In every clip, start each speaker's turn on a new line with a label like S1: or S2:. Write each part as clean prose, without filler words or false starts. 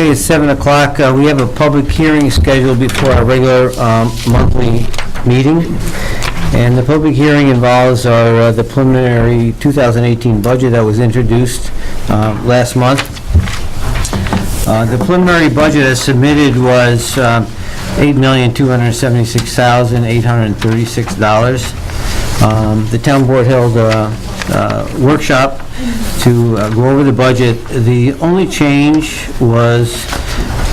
S1: Okay, it's 7 o'clock. We have a public hearing scheduled before our regular monthly meeting. And the public hearing involves the preliminary 2018 budget that was introduced last month. The preliminary budget as submitted was $8,276,836. The town board held a workshop to go over the budget. The only change was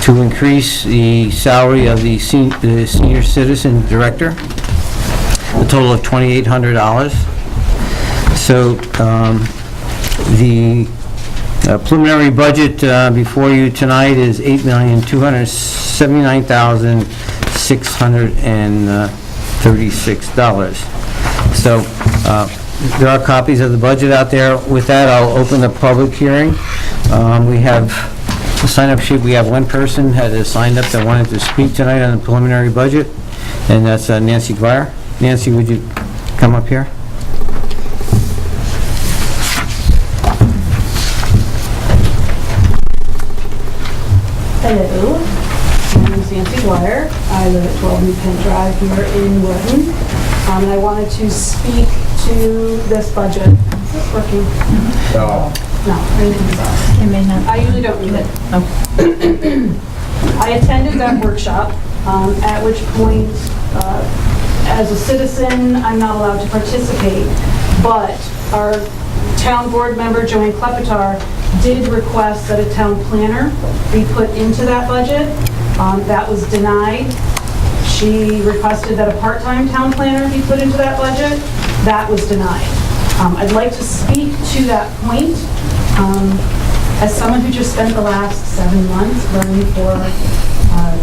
S1: to increase the salary of the senior citizen director, a total of $2,800. So the preliminary budget before you tonight is $8,279,636. So there are copies of the budget out there. With that, I'll open the public hearing. We have a sign-up sheet. We have one person that has signed up that wanted to speak tonight on the preliminary budget, and that's Nancy Dwyer. Nancy, would you come up here?
S2: Hello, my name is Nancy Dwyer. I live at 12 New Penn Drive here in Wilton. And I wanted to speak to this budget. Is this working?
S3: No.
S2: No, everything's off.
S4: It may not.
S2: I usually don't do it.
S4: Oh.
S2: I attended that workshop, at which point, as a citizen, I'm not allowed to participate, but our town board member, Joanne Klepetar, did request that a town planner be put into that budget. That was denied. She requested that a part-time town planner be put into that budget. That was denied. I'd like to speak to that point. As someone who just spent the last 7 months running for the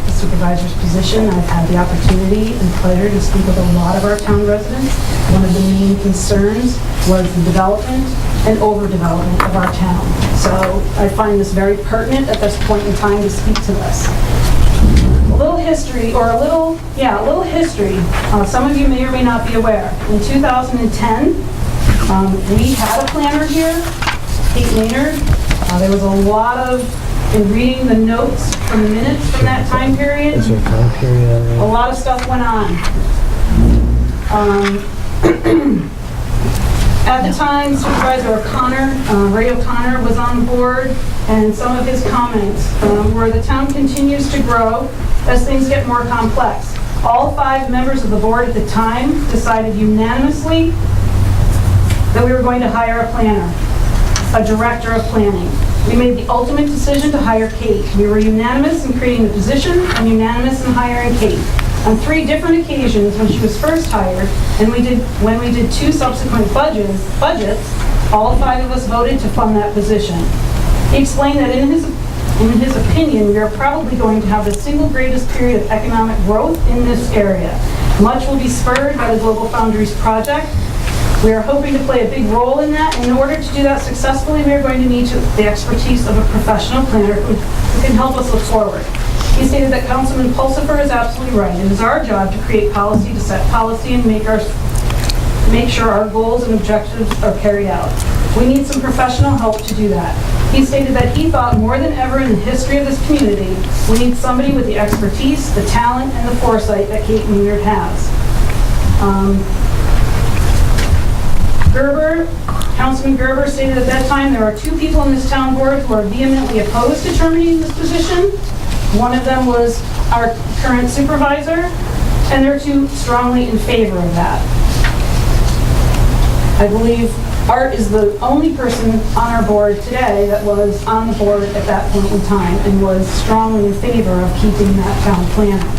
S2: supervisor's position, I've had the opportunity and pleasure to speak with a lot of our town residents. One of the main concerns was the development and overdevelopment of our town. So I find this very pertinent at this point in time to speak to this. A little history, or a little history. Some of you may or may not be aware. In 2010, we had a planner here, Kate Maynard. There was a lot of, in reading the notes from the minutes from that time period,
S1: Is there a time period on there?
S2: a lot of stuff went on. At the time, Supervisor O'Connor, Ray O'Connor was on board, and some of his comments were the town continues to grow as things get more complex. All 5 members of the board at the time decided unanimously that we were going to hire a planner, a director of planning. We made the ultimate decision to hire Kate. We were unanimous in creating the position and unanimous in hiring Kate. On 3 different occasions when she was first hired, and when we did 2 subsequent budgets, all 5 of us voted to fund that position. He explained that in his opinion, we are probably going to have the single greatest period of economic growth in this area. Much will be spurred by the Global Foundries project. We are hoping to play a big role in that. In order to do that successfully, we are going to need the expertise of a professional planner who can help us look forward. He stated that Councilman Pulsifer is absolutely right. It is our job to create policy, to set policy, and make sure our goals and objectives are carried out. We need some professional help to do that. He stated that he thought more than ever in the history of this community, we need somebody with the expertise, the talent, and the foresight that Kate Maynard has. Councilman Gerber stated at that time there are 2 people in this town board who are vehemently opposed to terminating this position. One of them was our current supervisor, and they're 2 strongly in favor of that. I believe Art is the only person on our board today that was on the board at that point in time and was strongly in favor of keeping that town planner.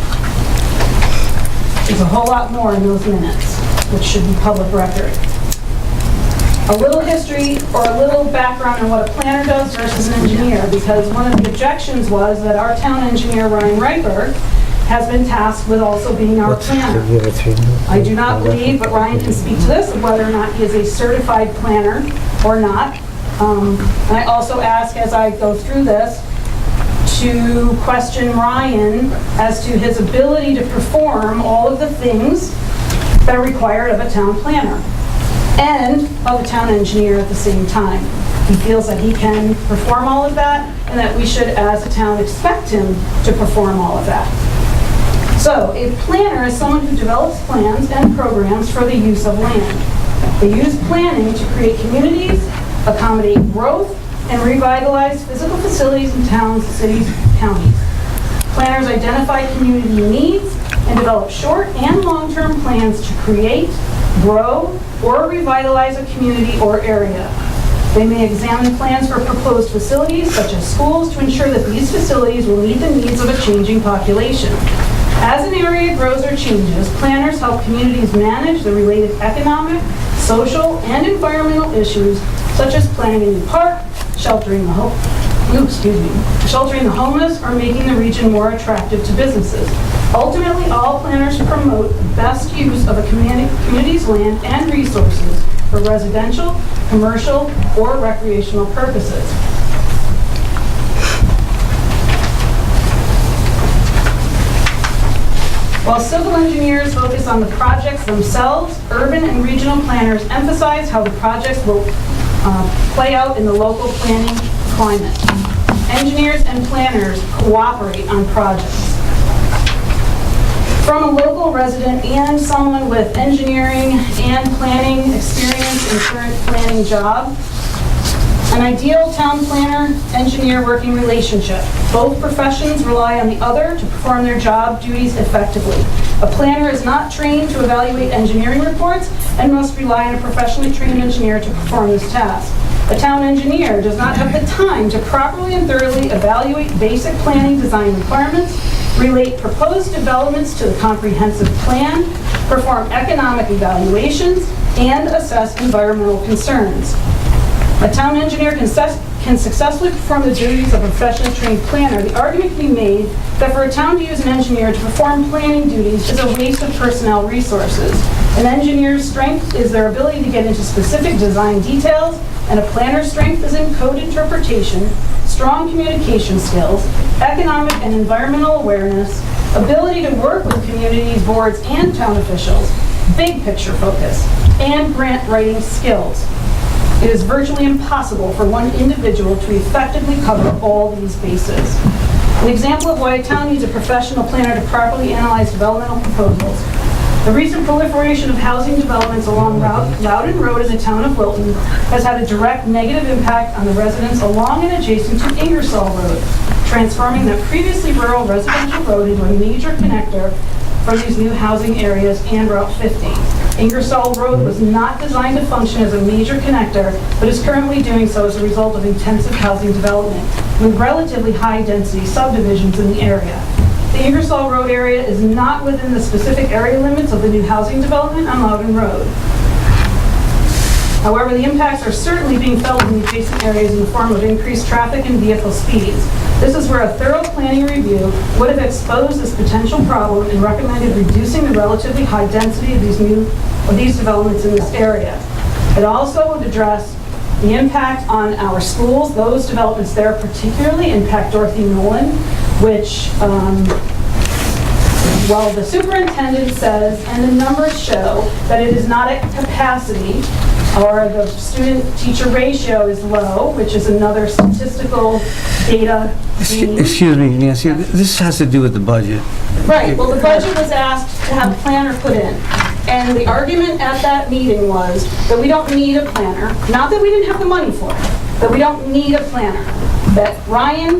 S2: There's a whole lot more in those minutes, which should be public record. A little history or a little background on what a planner does versus an engineer, because one of the objections was that our town engineer, Ryan Reichberg, has been tasked with also being our planner. I do not believe, but Ryan can speak to this, of whether or not he is a certified planner or not. And I also ask, as I go through this, to question Ryan as to his ability to perform all of the things that are required of a town planner and of a town engineer at the same time. He feels that he can perform all of that, and that we should, as a town, expect him to perform all of that. So, a planner is someone who develops plans and programs for the use of land. They use planning to create communities, accommodate growth, and revitalize physical facilities in towns, cities, counties. Planners identify community needs and develop short and long-term plans to create, grow, or revitalize a community or area. They may examine plans for proposed facilities, such as schools, to ensure that these facilities will meet the needs of a changing population. As an area grows or changes, planners help communities manage the related economic, social, and environmental issues, such as planning a new park, sheltering the homeless, or making the region more attractive to businesses. Ultimately, all planners promote the best use of a community's land and resources for residential, commercial, or recreational purposes. While civil engineers focus on the projects themselves, urban and regional planners emphasize how the projects will play out in the local planning climate. Engineers and planners cooperate on projects. From a local resident and someone with engineering and planning experience in current planning job, an ideal town planner-engineer working relationship. Both professions rely on the other to perform their job duties effectively. A planner is not trained to evaluate engineering reports and must rely on a professionally trained engineer to perform this task. A town engineer does not have the time to properly and thoroughly evaluate basic planning design requirements, relate proposed developments to the comprehensive plan, perform economic evaluations, and assess environmental concerns. A town engineer can successfully perform the duties of a professionally trained planner. The argument can be made that for a town to use an engineer to perform planning duties is a waste of personnel resources. An engineer's strength is their ability to get into specific design details, and a planner's strength is in code interpretation, strong communication skills, economic and environmental awareness, ability to work with communities, boards, and town officials, big picture focus, and grant writing skills. It is virtually impossible for one individual to effectively cover all these bases. An example of why a town needs a professional planner to properly analyze developmental proposals. The recent proliferation of housing developments along Loudon Road in the town of Wilton has had a direct negative impact on the residents along and adjacent to Ingersoll Road, transforming that previously rural residential road into a major connector for these new housing areas and Route 50. Ingersoll Road was not designed to function as a major connector, but is currently doing so as a result of intensive housing development, with relatively high-density subdivisions in the area. The Ingersoll Road area is not within the specific area limits of the new housing development on Loudon Road. However, the impacts are certainly being felt in the adjacent areas in the form of increased traffic and vehicle speeds. This is where a thorough planning review would have exposed this potential problem and recommended reducing the relatively high density of these developments in this area. It also would address the impact on our schools. Those developments there particularly impact Dorothy Nolan, which, while the superintendent says, and the numbers show, that it is not at capacity, or the student-teacher ratio is low, which is another statistical data.
S1: Excuse me, Nancy, this has to do with the budget.
S2: Right, well, the budget was asked to have a planner put in. And the argument at that meeting was that we don't need a planner, not that we didn't have the money for it, that we don't need a planner, that Ryan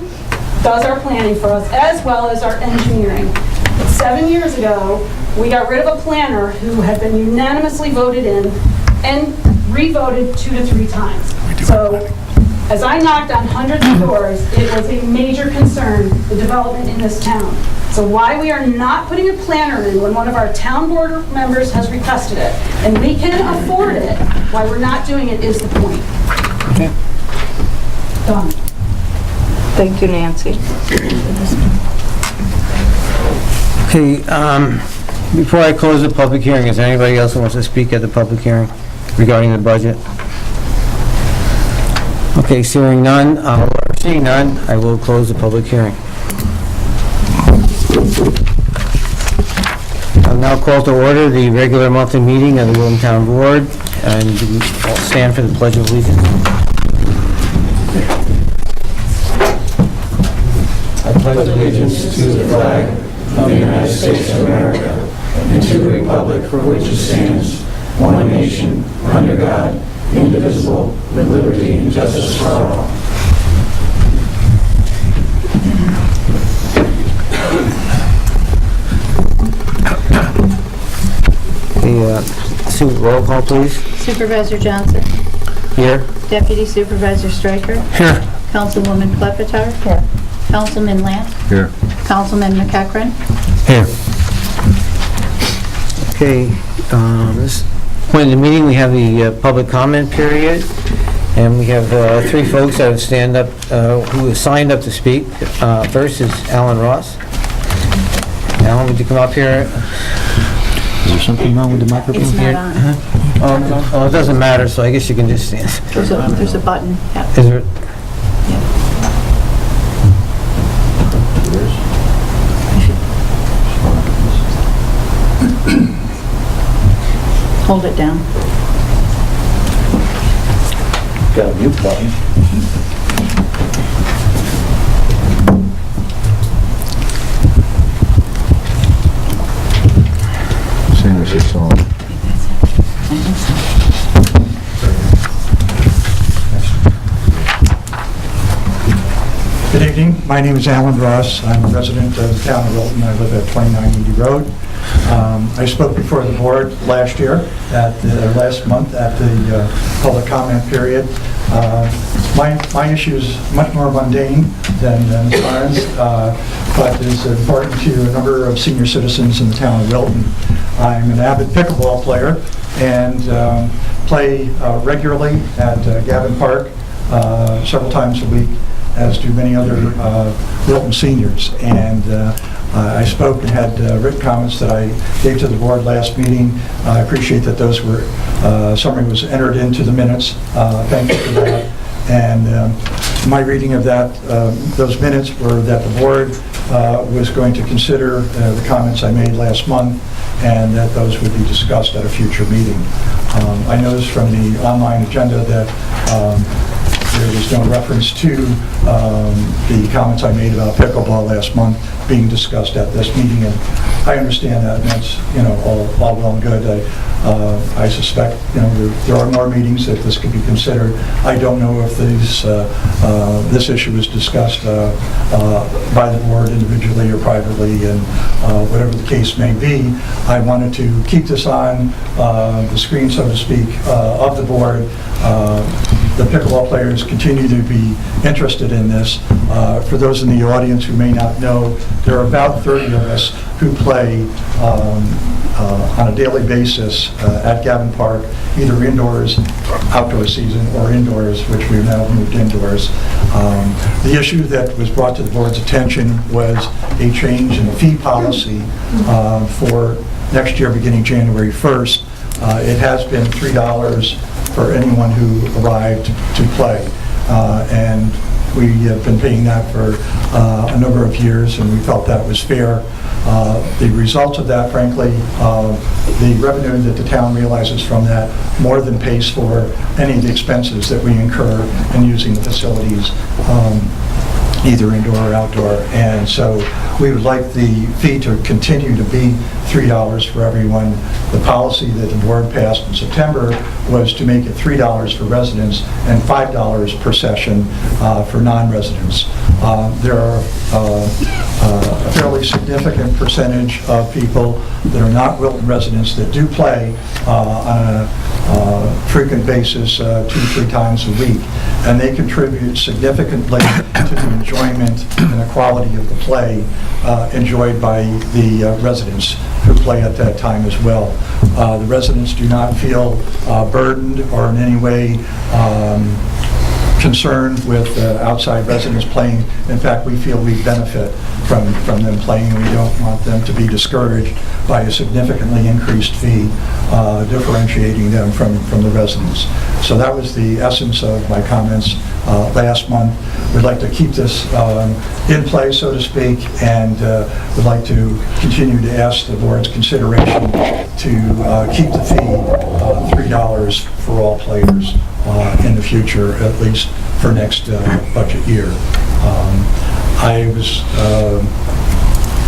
S2: does our planning for us as well as our engineering. But 7 years ago, we got rid of a planner who had been unanimously voted in and re-voted 2 to 3 times. So as I knocked on hundreds of doors, it was a major concern, the development in this town. So why we are not putting a planner in when one of our town board members has requested it, and we can afford it, why we're not doing it is the point.
S1: Okay.
S2: Done.
S3: Thank you, Nancy.
S1: Okay, before I close the public hearing, is there anybody else who wants to speak at the public hearing regarding the budget? Okay, seeing none, I will close the public hearing. I'll now call to order the regular monthly meeting of the Wilton Town Board, and I'll stand for the Pledge of Allegiance.
S4: I pledge allegiance to the flag of the United States of America and to the republic for which it stands, one nation, under God, indivisible, with liberty and justice for all.
S1: Sue, roll call, please.
S5: Supervisor Johnson.
S1: Here.
S5: Deputy Supervisor Stryker.
S1: Here.
S5: Councilwoman Klepetar.
S3: Here.
S5: Councilman Lamb.
S1: Here.
S5: Councilman McEachran.
S1: Here. Okay, this point in the meeting, we have the public comment period, and we have 3 folks that have who have signed up to speak. First is Alan Ross. Alan, would you come up here? Is there something wrong with the microphone?
S5: It's not on.
S1: Oh, it doesn't matter, so I guess you can just stand.
S5: There's a button. Yeah.
S1: Is there?
S5: Hold it down.
S4: Got a mute button.
S6: Sing us a song.
S7: Good evening. My name is Alan Ross. I'm a resident of the town of Wilton. I live at 2980 Road. I spoke before the board last month at the public comment period. My issue is much more mundane than Clarence, but is important to a number of senior citizens in the town of Wilton. I'm an avid pickleball player and play regularly at Gavin Park several times a week, as do many other Wilton seniors. And I spoke and had written comments that I gave to the board last meeting. I appreciate that those were, summary was entered into the minutes. Thank you for that. And my reading of that, those minutes were that the board was going to consider the comments I made last month, and that those would be discussed at a future meeting. I noticed from the online agenda that there was no reference to the comments I made about pickleball last month being discussed at this meeting, and I understand that, and that's, all well and good. I suspect, there are more meetings that this could be considered. I don't know if this issue was discussed by the board individually or privately, and whatever the case may be, I wanted to keep this on the screen, so to speak, of the board. The pickleball players continue to be interested in this. For those in the audience who may not know, there are about 30 of us who play on a daily basis at Gavin Park, either indoors, outdoor season, or indoors, which we've now moved indoors. The issue that was brought to the board's attention was a change in the fee policy for next year, beginning January 1st. It has been $3 for anyone who arrived to play, and we have been paying that for a number of years, and we felt that was fair. The results of that, frankly, the revenue that the town realizes from that more than pays for any of the expenses that we incur in using the facilities, either indoor or outdoor. And so we would like the fee to continue to be $3 for everyone. The policy that the board passed in September was to make it $3 for residents and $5 per session for non-residents. There are a fairly significant percentage of people that are not Wilton residents that do play on a frequent basis 2-3 times a week, and they contribute significantly to the enjoyment and the quality of the play enjoyed by the residents who play at that time as well. The residents do not feel burdened or in any way concerned with outside residents playing. In fact, we feel we benefit from them playing. We don't want them to be discouraged by a significantly increased fee, differentiating them from the residents. So that was the essence of my comments last month. We'd like to keep this in play, so to speak, and would like to continue to ask the board's consideration to keep the fee $3 for all players in the future, at least for next budget year. I was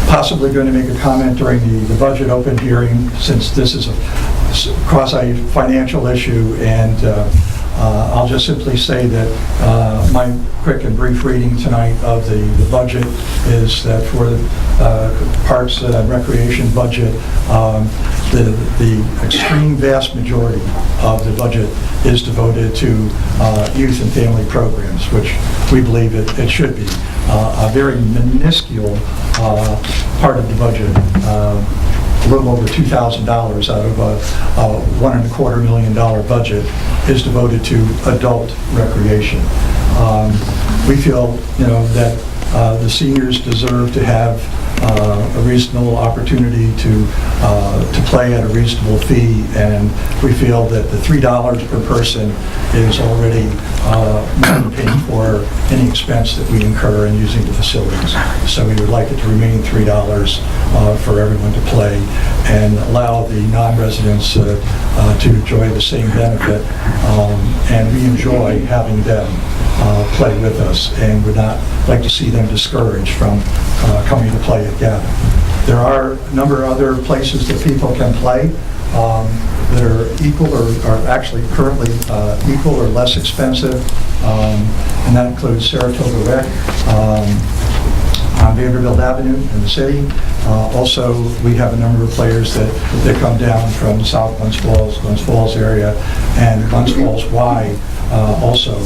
S7: possibly going to make a comment during the budget open hearing, since this is a quasi-financial issue, and I'll just simply say that my quick and brief reading tonight of the budget is that for the Parks and Recreation budget, the extreme vast majority of the budget is devoted to youth and family programs, which we believe it should be. A very minuscule part of the budget, a little over $2,000 out of a $1.25 million budget, is devoted to adult recreation. We feel, that the seniors deserve to have a reasonable opportunity to play at a reasonable fee, and we feel that the $3 per person is already more than paying for any expense that we incur in using the facilities. So we would like it to remain $3 for everyone to play, and allow the non-residents to enjoy the same benefit, and we enjoy having them play with us, and would not like to see them discouraged from coming to play at Gavin. There are a number of other places that people can play that are equal or are actually currently equal or less expensive, and that includes Saratoga Rec on Vanderbilt Avenue in the city. Also, we have a number of players that come down from the South Glens Falls area, and Glens Falls Y also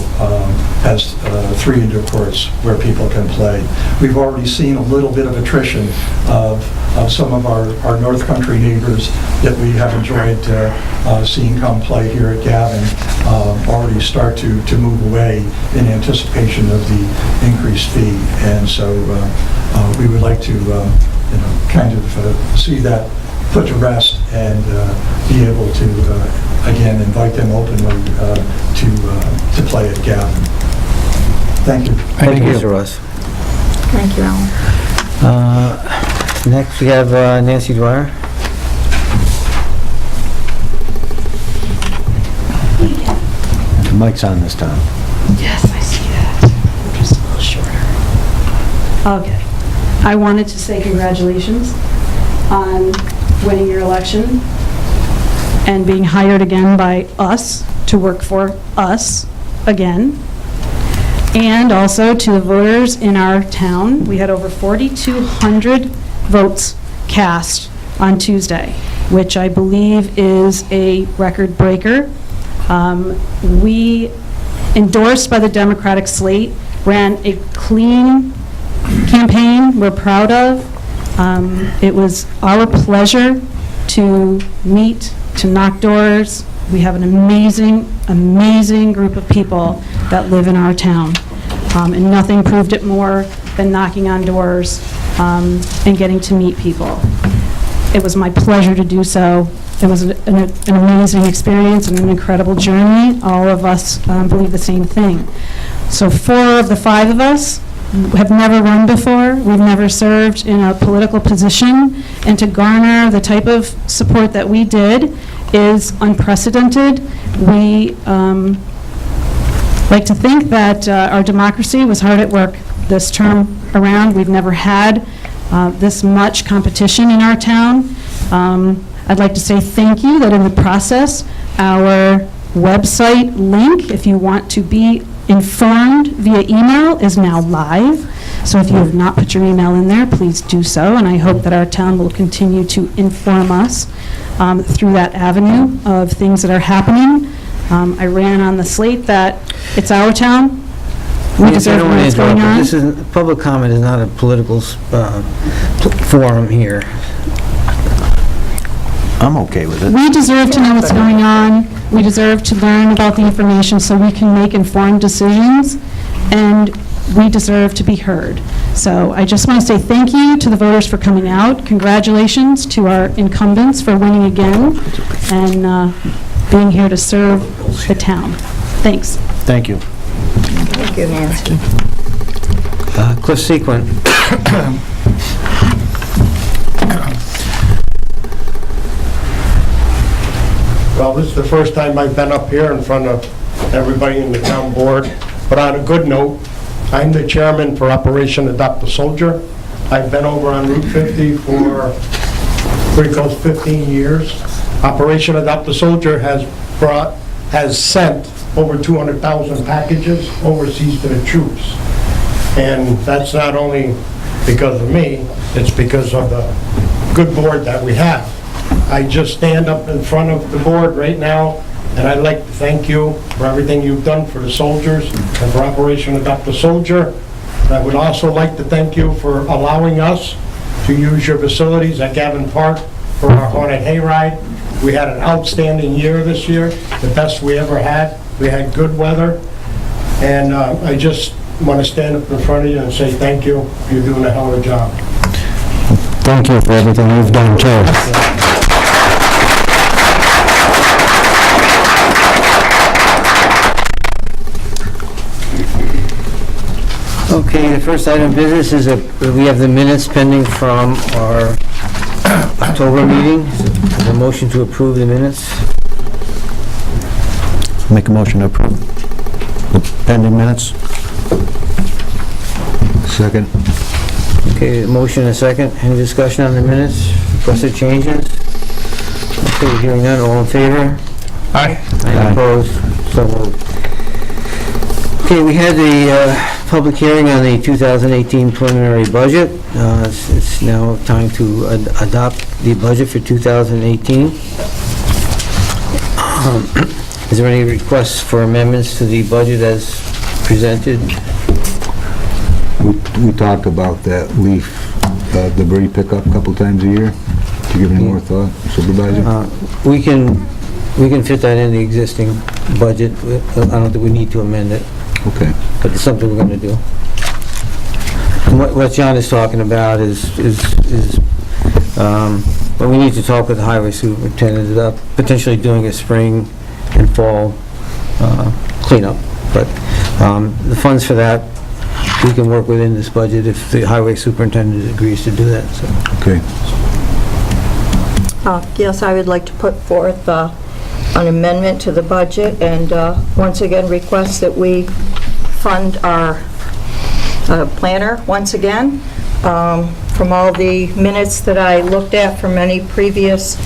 S7: has 3 indoor courts where people can play. We've already seen a little bit of attrition of some of our North Country neighbors that we have enjoyed seeing come play here at Gavin already start to move away in anticipation of the increased fee. And so we would like to kind of see that put to rest, and be able to again invite them openly to play at Gavin. Thank you.
S1: Thank you, Mr. Russ.
S3: Thank you, Alan.
S1: Next, we have Nancy Dwyer.
S6: The mic's on this time.
S8: Yes, I see that. I'm just a little shorter. Okay. I wanted to say congratulations on winning your election and being hired again by us to work for us again. And also to the voters in our town. We had over 4,200 votes cast on Tuesday, which I believe is a record breaker. We, endorsed by the Democratic slate, ran a clean campaign we're proud of. It was our pleasure to meet, to knock doors. We have an amazing, amazing group of people that live in our town. And nothing proved it more than knocking on doors and getting to meet people. It was my pleasure to do so. It was an amazing experience and an incredible journey. All of us believe the same thing. So 4 of the 5 of us have never run before. We've never served in a political position, and to garner the type of support that we did is unprecedented. We like to think that our democracy was hard at work this term around. We've never had this much competition in our town. I'd like to say thank you that in the process, our website link, if you want to be informed via email, is now live. So if you have not put your email in there, please do so, and I hope that our town will continue to inform us through that avenue of things that are happening. I ran on the slate that it's our town. We deserve to know what's going on.
S1: This is, public comment is not a political forum here.
S6: I'm okay with it.
S8: We deserve to know what's going on. We deserve to learn about the information so we can make informed decisions, and we deserve to be heard. So I just want to say thank you to the voters for coming out. Congratulations to our incumbents for winning again and being here to serve the town. Thanks.
S6: Thank you.
S3: Thank you, Nancy.
S1: Cliff Sequin.
S9: Well, this is the first time I've been up here in front of everybody in the town board, but on a good note, I'm the chairman for Operation Adopt a Soldier. I've been over on Route 50 for pretty close to 15 years. Operation Adopt a Soldier has sent over 200,000 packages overseas to the troops. And that's not only because of me, it's because of the good board that we have. I just stand up in front of the board right now, and I'd like to thank you for everything you've done for the soldiers and for Operation Adopt a Soldier. And I would also like to thank you for allowing us to use your facilities at Gavin Park for our haunted hayride. We had an outstanding year this year, the best we ever had. We had good weather, and I just want to stand up in front of you and say thank you. You're doing a hell of a job.
S6: Thank you for everything you've done, too.
S1: Okay, the first item of business is we have the minutes pending from our October meeting. Is a motion to approve the minutes?
S6: Make a motion to approve the pending minutes. Second.
S1: Okay, a motion and a second. Any discussion on the minutes? Requested changes? Okay, hearing none, all in favor?
S9: Aye.
S1: Any opposed? So moved. Okay, we had the public hearing on the 2018 preliminary budget. It's now time to adopt the budget for 2018. Is there any requests for amendments to the budget as presented?
S10: We talked about that leaf debris pickup a couple times a year. Do you give any more thought, Supervisor?
S1: We can fit that in the existing budget. I don't think we need to amend it,
S10: Okay.
S1: but it's something we're going to do. And what John is talking about is but we need to talk with the highway superintendent about potentially doing a spring and fall cleanup. But the funds for that, we can work within this budget if the highway superintendent agrees to do that, so.
S10: Okay.
S3: Yes, I would like to put forth an amendment to the budget and once again request that we fund our planner once again. From all the minutes that I looked at from any previous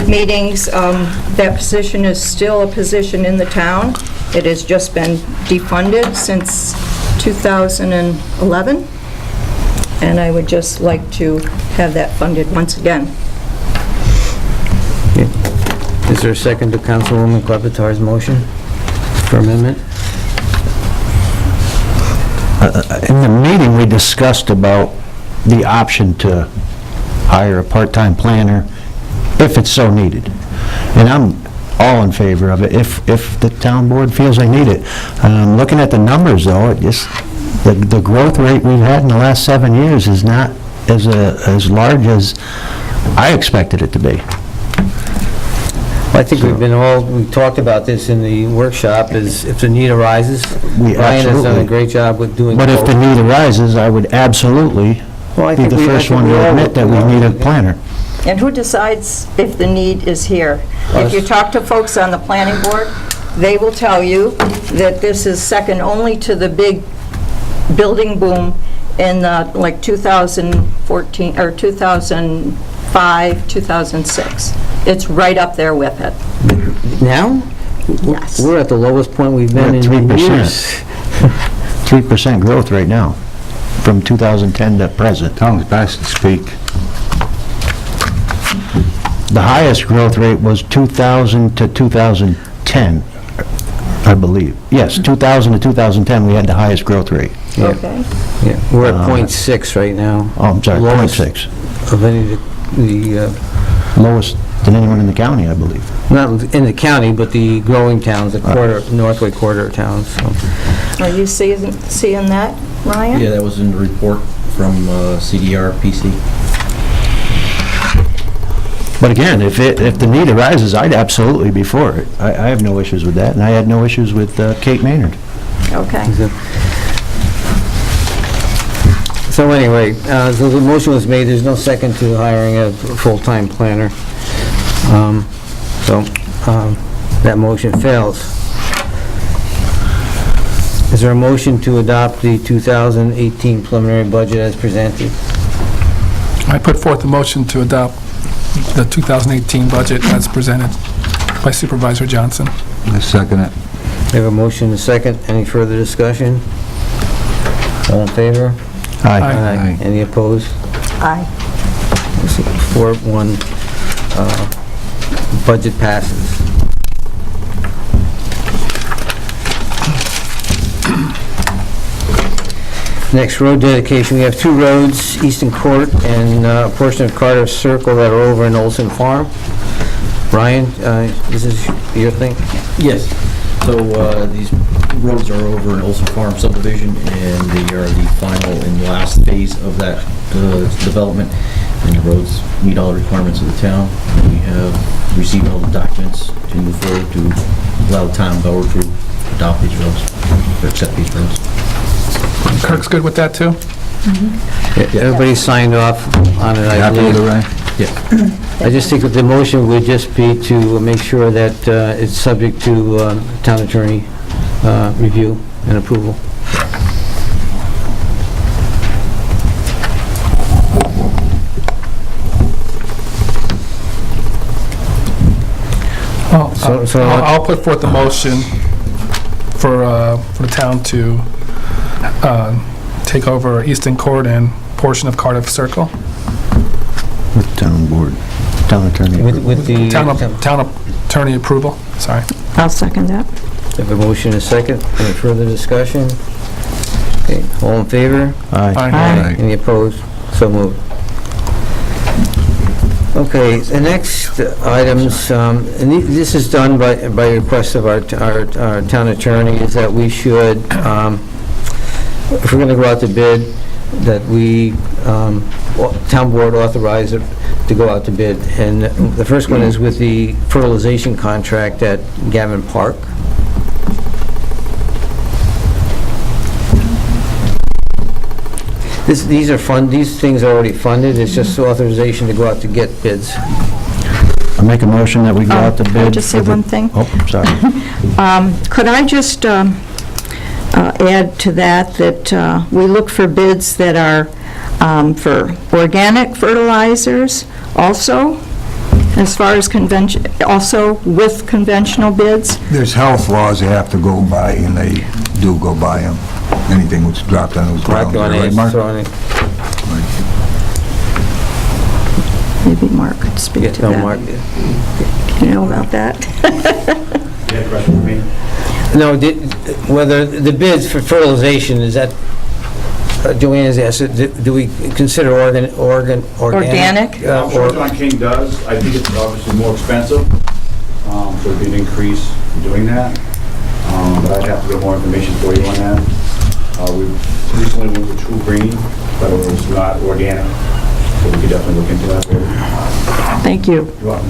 S3: meetings, that position is still a position in the town. It has just been defunded since 2011, and I would just like to have that funded once again.
S1: Is there a second to Councilwoman Klepetar's motion for amendment?
S6: In the meeting, we discussed about the option to hire a part-time planner if it's so needed. And I'm all in favor of it if the town board feels they need it. Looking at the numbers, though, it just, the growth rate we've had in the last 7 years is not as large as I expected it to be.
S1: I think we talked about this in the workshop, is if the need arises.
S6: We
S1: Brian has done a
S6: absolutely-
S1: great job with doing
S6: But if
S1: both.
S6: the need arises, I would absolutely
S1: Well, I
S6: be
S1: think
S6: the
S1: we- I
S6: first
S1: think
S6: one
S1: we
S6: to
S1: all
S6: admit that we need a
S1: would.
S6: planner.
S3: And who decides if the need is here? If you talk to folks on the planning board, they will tell you that this is second only to the big building boom in like 2014, or 2005, 2006. It's right up there with it.
S1: Now?
S3: Yes.
S1: We're at the lowest point we've been
S6: We're at
S1: in
S6: 3%.
S1: years.
S6: 3% growth right now, from 2010 to present.
S10: Tom's best to speak.
S6: The highest growth rate was 2000 to 2010, I believe. Yes, 2000 to 2010, we had the highest growth rate.
S1: Yeah.
S3: Okay?
S1: Yeah, we're at .6 right now.
S6: Oh, I'm sorry,
S1: Lowest
S6: 0.6.
S1: Of any of the,
S6: Lowest than anyone in the county, I believe.
S1: not in the county, but the growing towns, the Northway corridor towns, so.
S3: Are you seeing that, Ryan?
S11: Yeah, that was in the report from CDR PC.
S6: But again, if the need arises, I'd absolutely be for it. I have no issues with that, and I had no issues with Kate Maynard.
S3: Okay.
S1: So anyway, so the motion was made, there's no second to hiring a full-time planner. That motion fails. Is there a motion to adopt the 2018 preliminary budget as presented?
S12: I put forth a motion to adopt the 2018 budget as presented by Supervisor Johnson.
S10: I second it.
S1: We have a motion and a second. Any further discussion? All in favor?
S12: Aye.
S10: Aye.
S1: Any opposed?
S3: Aye.
S1: 4-1, budget passes. Next, road dedication. We have two roads, Easton Court and a portion of Carter Circle that are over in Olson Farm. Brian, this is your thing?
S11: Yes. So these roads are over in Olson Farm subdivision, and they are the final and last phase of that development. And the roads meet all the requirements of the town. We have received all the documents to move forward to allow the town of Bellwood to adopt these roads, or accept these roads.
S12: Kirk's good with that, too?
S1: Everybody signed off on it, I
S10: Happy with
S1: believe.
S10: it, Ray?
S11: Yeah.
S1: I just think that the motion would just be to make sure that it's subject to town attorney review and approval.
S12: I'll put forth a motion for the town to take over Easton Court and portion of Cardiff Circle.
S6: With town board, town attorney.
S1: With the...
S12: Town attorney approval, sorry.
S3: I'll second that.
S1: We have a motion and a second. Any further discussion? Okay, all in favor?
S6: Aye.
S3: Aye.
S1: Any opposed? So moved. Okay, the next items, and this is done by request of our town attorney, is that we should, if we're going to go out to bid, that we, town board authorize it to go out to bid. And the first one is with the fertilization contract at Gavin Park. These things are already funded, it's just authorization to go out to get bids.
S6: I make a motion that we go out to bid.
S3: Can I just say
S6: for the-
S3: one thing?
S6: Oh, sorry.
S3: Could I just add to that we look for bids that are for organic fertilizers also, as far as also with conventional bids?
S10: There's health laws they have to go by, and they do go by them. Anything that's dropped on those grounds.
S1: Mark,
S10: Right, Mark?
S3: Maybe Mark could speak to that.
S1: Mark.
S3: You know about that?
S1: No, whether the bids for fertilization, is that, Joanne has asked, do we consider organic?
S3: Organic?
S13: I'm sure John King does. I think it's obviously more expensive, so it'd be an increase in doing that. But I'd have to get more information for you on that. We recently went with True Green, but it was not organic, so we could definitely look into that for you.
S3: Thank you.
S13: You're welcome.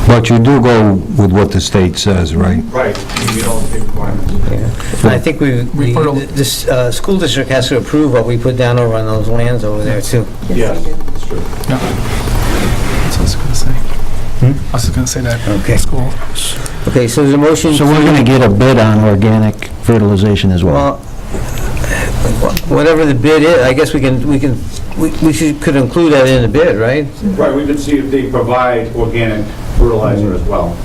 S10: But you do go with what the state says, right?
S13: Right, you meet all the big requirements.
S1: I think this school district has to approve what we put down over on those lands over there, too.
S13: Yes, that's true.
S12: Yeah. That's what I was going to say. I was just going to say that.
S1: Okay.
S12: School.
S1: Okay, so there's a motion.
S6: So we're going to get a bid on organic fertilization as well?
S1: Well, whatever the bid is, I guess we could include that in the bid, right?
S13: Right, we could see if they provide organic fertilizer as well.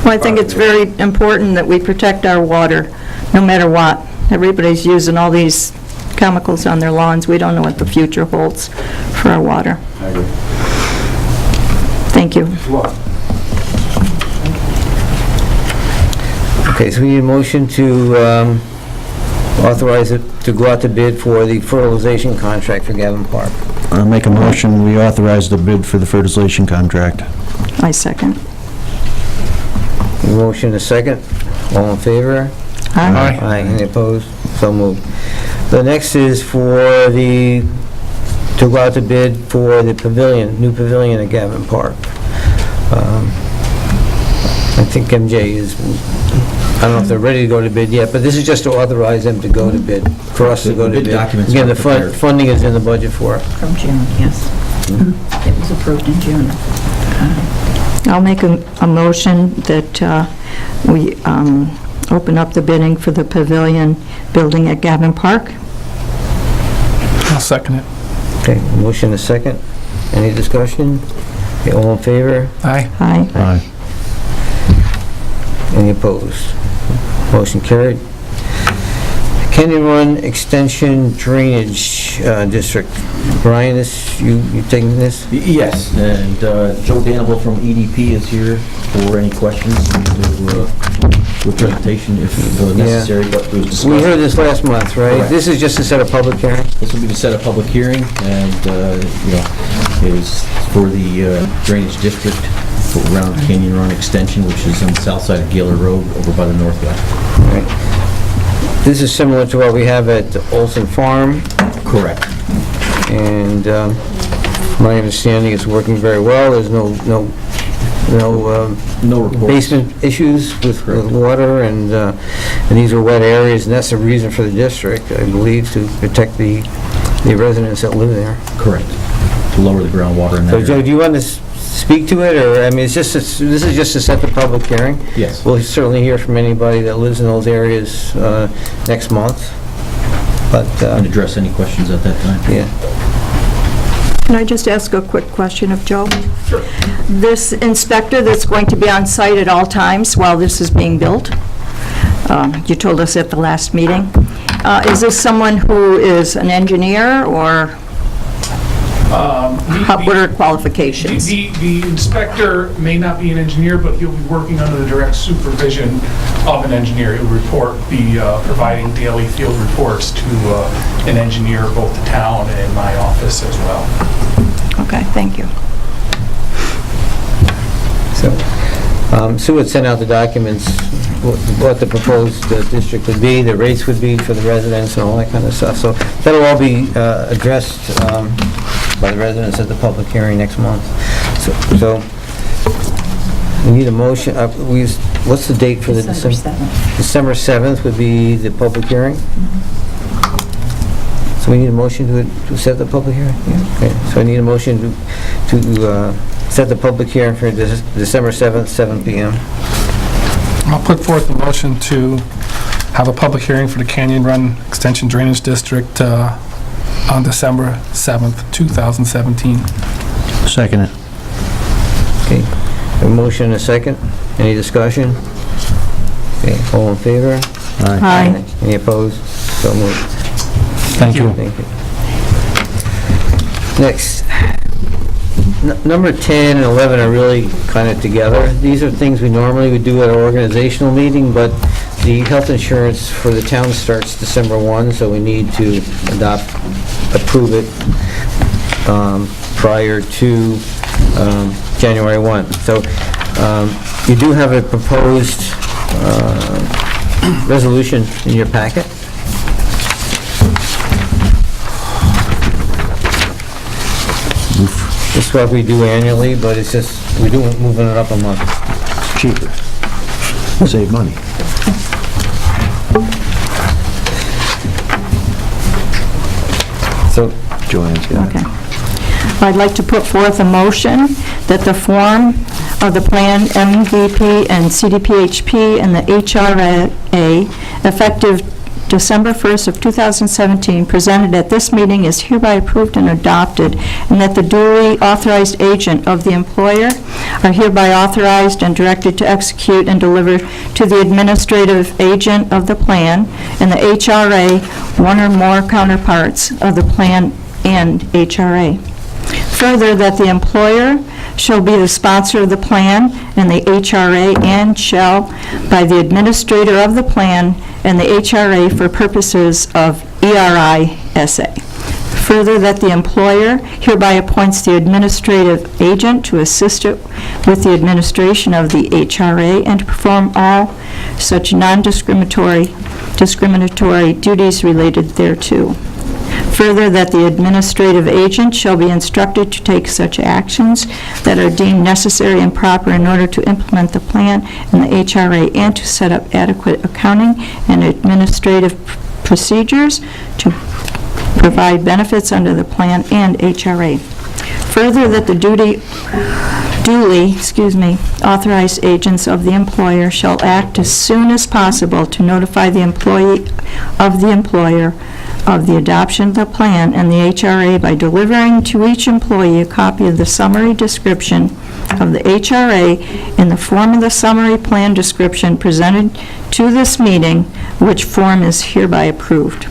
S3: Well, I think it's very important that we protect our water, no matter what. Everybody's using all these chemicals on their lawns. We don't know what the future holds for our water.
S13: I agree.
S3: Thank you.
S13: You're welcome.
S1: Okay, so we need a motion to authorize it to go out to bid for the fertilization contract for Gavin Park.
S6: I'll make a motion, we authorize the bid for the fertilization contract.
S3: I second.
S1: Motion a second. All in favor?
S3: Aye.
S1: Aye. Any opposed? So moved. The next is to go out to bid for the pavilion, new pavilion at Gavin Park. I think MJ is, I don't know if they're ready to go to bid yet, but this is just to authorize them to go to bid, for us to go to
S11: Bid
S1: bid.
S11: documents
S1: Again,
S11: are
S1: the
S11: prepared.
S1: funding is in the budget for it.
S5: From June, yes. It was approved in June.
S3: I'll make a motion that we open up the bidding for the pavilion building at Gavin Park.
S12: I'll second it.
S1: Okay, motion and a second. Any discussion? Okay, all in favor?
S12: Aye.
S3: Aye.
S6: Aye.
S1: Any opposed? Motion carried. Canyon Run Extension Drainage District. Brian, you taking this?
S11: Yes, and Joe Danable from EDP is here for any questions. We can do a presentation if necessary, but it was discussed.
S1: We heard this last month, right?
S11: Correct.
S1: This is just to set a public hearing?
S11: This will be to set a public hearing, and, it is for the drainage district around Canyon Run Extension, which is on the south side of Gaylor Road, over by the northwest.
S1: Right. This is similar to what we have at Olson Farm,
S11: Correct.
S1: and my understanding is working very well. There's no
S11: No reports.
S1: basement issues with water, and these are wet areas, and that's the reason for the district, I believe, to protect the residents that live there.
S11: Correct. To lower the groundwater in that
S1: So Joe,
S11: area.
S1: do you want to speak to it, or, I mean, this is just to set the public hearing?
S11: Yes.
S1: We'll certainly hear from anybody that lives in those areas next month, but,
S11: And address any questions at that time.
S1: yeah.
S3: Can I just ask a quick question of Joe? Sure. This inspector that's going to be on site at all times while this is being built, you told us at the last meeting, is this someone who is an engineer, or what are qualifications?
S14: The inspector may not be an engineer, but he'll be working under the direct supervision of an engineer. He'll be providing daily field reports to an engineer, both the town and my office as well.
S3: Okay, thank you.
S1: So, Sue had sent out the documents, what the proposed district would be, the rates would be for the residents, and all that kind of stuff. So that'll all be addressed by the residents at the public hearing next month. So we need a motion. What's the date for the
S5: December 7th.
S1: December 7th would be the public hearing? So we need a motion to set the public hearing? Yeah. Okay, so I need a motion to set the public hearing for December 7th, 7 p.m.
S12: I'll put forth a motion to have a public hearing for the Canyon Run Extension Drainage District on December 7th, 2017.
S6: Second it.
S1: Okay, a motion and a second. Any discussion? Okay, all in favor?
S3: Aye.
S1: Any opposed? So moved.
S6: Thank you.
S1: Thank you. Next, number 10 and 11 are really kind of together. These are things we normally would do at our organizational meeting, but the health insurance for the town starts December 1, so we need to approve it prior to January 1. So you do have a proposed resolution in your packet. This is what we do annually, but it's just, we're moving it up a month.
S6: Cheaper. Save money.
S1: So,
S6: Joanne's got it.
S3: Okay. I'd like to put forth a motion that the form of the plan MVP and CDPHP and the HRA effective December 1st of 2017 presented at this meeting is hereby approved and adopted, and that the duly authorized agent of the employer are hereby authorized and directed to execute and deliver to the administrative agent of the plan and the HRA one or more counterparts of the plan and HRA. Further, that the employer shall be the sponsor of the plan and the HRA and shall, by the administrator of the plan and the HRA for purposes of ERISA. Further, that the employer hereby appoints the administrative agent to assist it with the administration of the HRA and to perform all such non-discriminatory duties related thereto. Further, that the administrative agent shall be instructed to take such actions that are deemed necessary and proper in order to implement the plan and the HRA and to set up adequate accounting and administrative procedures to provide benefits under the plan and HRA. Further, that the duly authorized agents of the employer shall act as soon as possible to notify the employee of the employer of the adoption of the plan and the HRA by delivering to each employee a copy of the summary description of the HRA in the form of the summary plan description presented to this meeting, which form is hereby approved.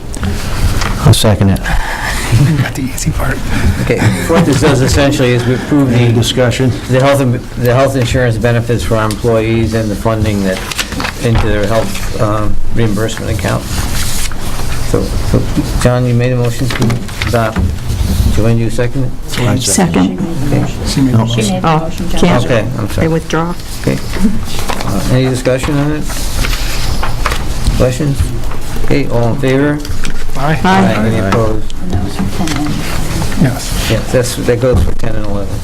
S6: I'll second it.
S12: Got the easy part.
S1: Okay, what this does essentially is we approve
S6: Any
S1: the
S6: discussion?
S1: health insurance benefits for our employees and the funding that into their health reimbursement account. So, John, you made a motion to adopt. Joanne, you second it?
S3: Second.
S1: Okay.
S12: She made the motion.
S5: She made the
S3: Oh,
S5: motion, John.
S3: can't.
S1: Okay, I'm
S3: They
S1: sorry.
S3: withdraw.
S1: Okay. Any discussion on it? Questions? Okay, all in favor?
S12: Aye.
S3: Aye.
S1: Any opposed?
S5: And that was for 10 and
S12: Yes.
S1: Yes, that goes for 10 and 11.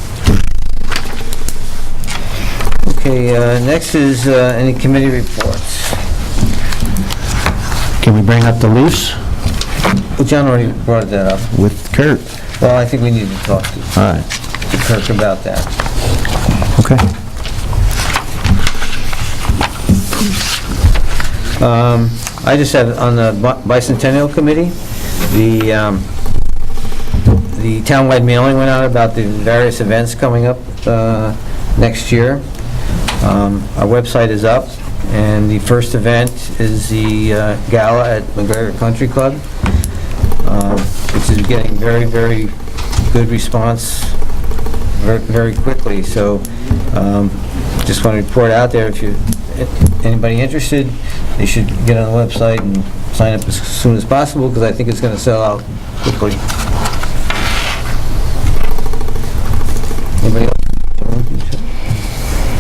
S1: Okay, next is any committee reports.
S6: Can we bring up the Leafs
S1: Well, John already brought that up.
S6: with Kurt?
S1: Well, I think we need to talk to
S6: All right,
S1: Kirk about that.
S6: okay.
S1: I just had on the bicentennial committee, the townwide mailing went out about the various events coming up next year. Our website is up, and the first event is the gala at McGregor Country Club, which is getting very, very good response very quickly. So just want to report out there, if anybody interested, they should get on the website and sign up as soon as possible, because I think it's going to sell out quickly. Anybody else?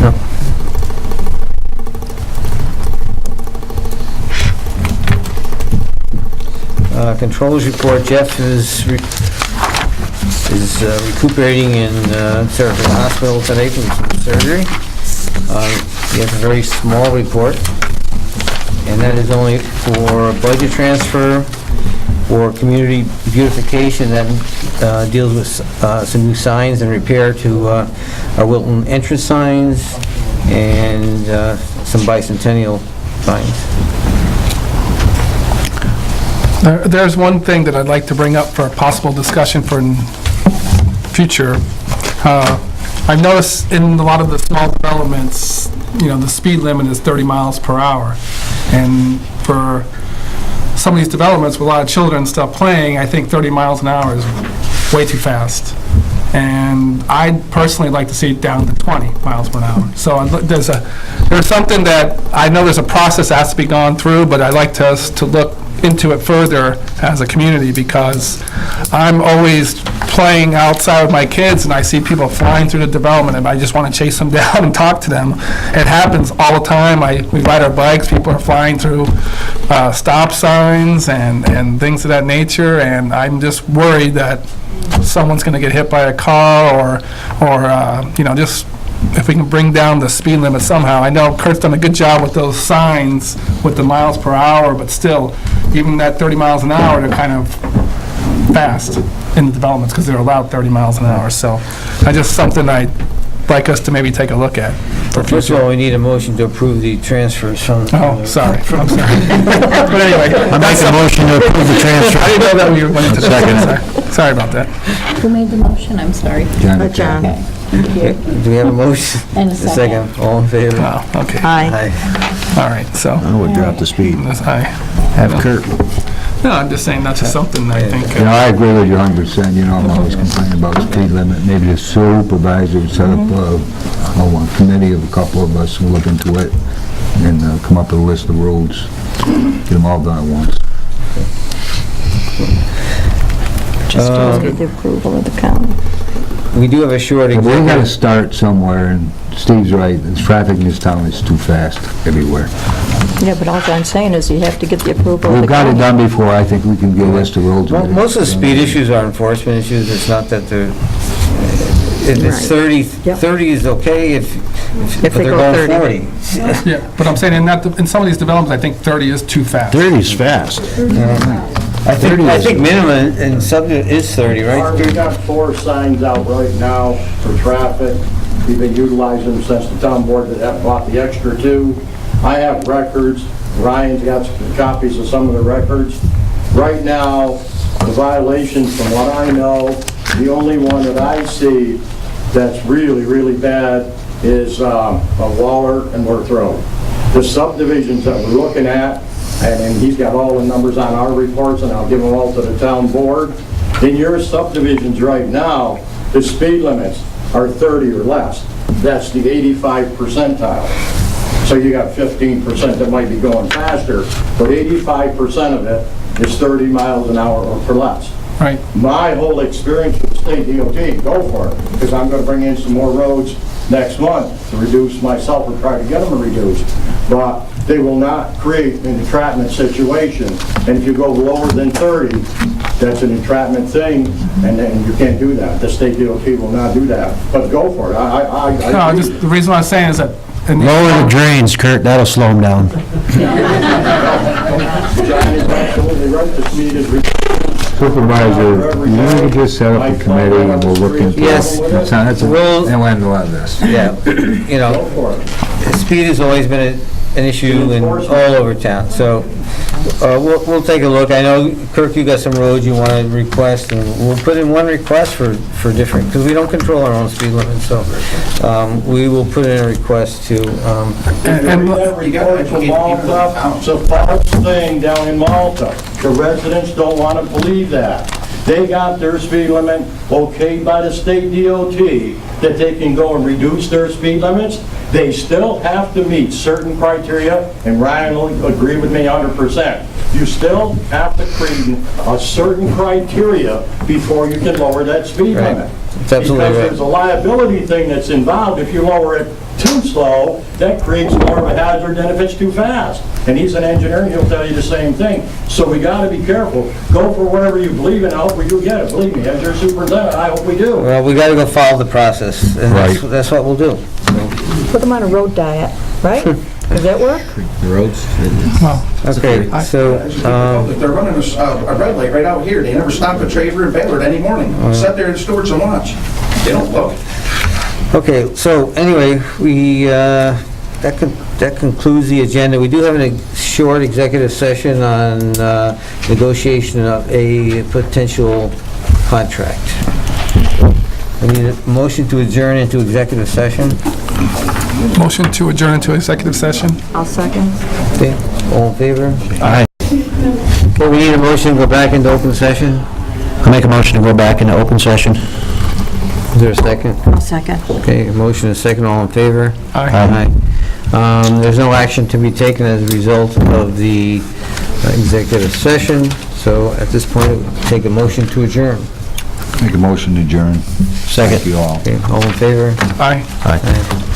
S1: No. Controllers report. Jeff is recuperating in Sarafina Hospital today from some surgery. He has a very small report, and that is only for budget transfer for community beautification that deals with some new signs and repair to our Wilton entrance signs and some bicentennial signs.
S12: There's one thing that I'd like to bring up for a possible discussion for future. I've noticed in a lot of the small developments, the speed limit is 30 miles per hour. And for some of these developments with a lot of children and stuff playing, I think 30 miles an hour is way too fast. And I'd personally like to see it down to 20 miles per hour. So there's something that, I know there's a process that has to be gone through, but I'd like us to look into it further as a community, because I'm always playing outside with my kids and I see people flying through the development and I just want to chase them down and talk to them. It happens all the time. We ride our bikes, people are flying through stop signs and things of that nature, and I'm just worried that someone's going to get hit by a car or just if we can bring down the speed limit somehow. I know Kurt's done a good job with those signs with the miles per hour, but still, even at 30 miles an hour, they're kind of fast in the developments because they're allowed 30 miles an hour. So something I'd like us to maybe take a look at.
S1: First of all, we need a motion to approve the transfers from...
S12: Oh, sorry. I'm sorry. But anyway.
S6: I make a motion to approve the transfer.
S12: I didn't know that we went into that. Sorry about that.
S5: Who made the motion? I'm sorry.
S3: John.
S5: Okay, thank you.
S1: Do we have a motion?
S5: And a second.
S1: All in favor?
S12: Oh, okay.
S3: Aye.
S12: All right, so.
S6: I would drop the speed.
S12: Aye.
S6: Have Kurt.
S12: No, I'm just saying that's just something I think.
S10: I agree with you 100%. I'm always complaining about the speed limit. Maybe the supervisor would set up a committee of a couple of us who look into it and come up with a list of roads. Get them all done at once.
S3: Just need the approval of the county.
S1: We do have a short
S10: But we got to
S1: executive...
S10: start somewhere, and Steve's right. The traffic in this town is too fast everywhere.
S3: Yeah, but all I'm saying is you have to get the approval of the
S10: We've got it
S3: county.
S10: done before. I think we can get a list of roads.
S1: Well, most of the speed issues are enforcement issues. It's not that they're... If it's 30 is okay if but
S3: they
S1: they're
S3: go
S1: going
S3: 30.
S1: 40.
S12: Yeah, but I'm saying in some of these developments, I think 30 is too fast.
S6: 30's fast.
S1: I think minimum in subdivision is 30, right?
S9: We've got 4 signs out right now for traffic. We've been utilizing them since the town board that have bought the extra 2. I have records. Ryan's got some copies of some of the records. Right now, the violations, from what I know, the only one that I see that's really, really bad is Waller and Worth Road. The subdivisions that we're looking at, and he's got all the numbers on our reports, and I'll give them all to the town board. In your subdivisions right now, the speed limits are 30 or less. That's the 85 percentile. So you got 15% that might be going faster, but 85% of it is 30 miles an hour or less.
S12: Right.
S9: My whole experience with state DOT, go for it, because I'm going to bring in some more roads next month to reduce myself or try to get them reduced. But they will not create an entrapment situation. And if you go lower than 30, that's an entrapment thing, and then you can't do that. The state DOT will not do that. But go for it.
S12: No, just, the reason why I'm saying is that...
S6: Lower the drains, Kurt, that'll slow them down.
S9: John is absolutely right. The speed is
S10: Supervisor, you need to just set up a committee and we'll look into it.
S1: Yes.
S10: And we'll handle a lot of this.
S1: Yeah, you know,
S9: Go for it.
S1: speed has always been an issue in all over town, so we'll take a look. I know, Kirk, you got some roads you want to request, and we'll put in one request for different, because we don't control our own speed limit, so we will put in a request to,
S9: It's a false thing down in Malta. The residents don't want to believe that. They got their speed limit okayed by the state DOT, that they can go and reduce their speed limits. They still have to meet certain criteria, and Ryan will agree with me 100%. You still have to create a certain criteria before you can lower that speed
S1: Right.
S9: limit.
S1: It's absolutely
S9: Because
S1: right.
S9: there's a liability thing that's involved. If you lower it too slow, that creates more of a hazard than if it's too fast. And he's an engineer, and he'll tell you the same thing. So we gotta be careful. Go for whatever you believe in. I hope we do get it. Believe me, as your superintendent, I hope we do.
S1: well, we got to go follow the process, and that's what we'll do.
S3: Put them on a road diet, right? Does that work?
S11: The roads,
S1: Okay, so,
S15: If they're running a red light right out here, they never stop at Traver and Baylor any morning. Sit there in Stewart's and watch. They don't look.
S1: okay, so anyway, that concludes the agenda. We do have a short executive session on negotiation of a potential contract. We need a motion to adjourn into executive session.
S12: Motion to adjourn into executive session.
S3: I'll second.
S1: Okay, all in favor?
S6: Aye.
S1: Okay, we need a motion to go back into open session.
S6: I'll make a motion to go back into open session.
S1: Is there a second?
S3: I'll second.
S1: Okay, a motion is second, all in favor?
S12: Aye.
S1: Aye. There's no action to be taken as a result of the executive session, so at this point, we'll take a motion to adjourn.
S10: Make a motion to adjourn.
S6: Second.
S10: Thank you all.
S1: Okay, all in favor?
S12: Aye.
S6: Aye.
S1: Aye.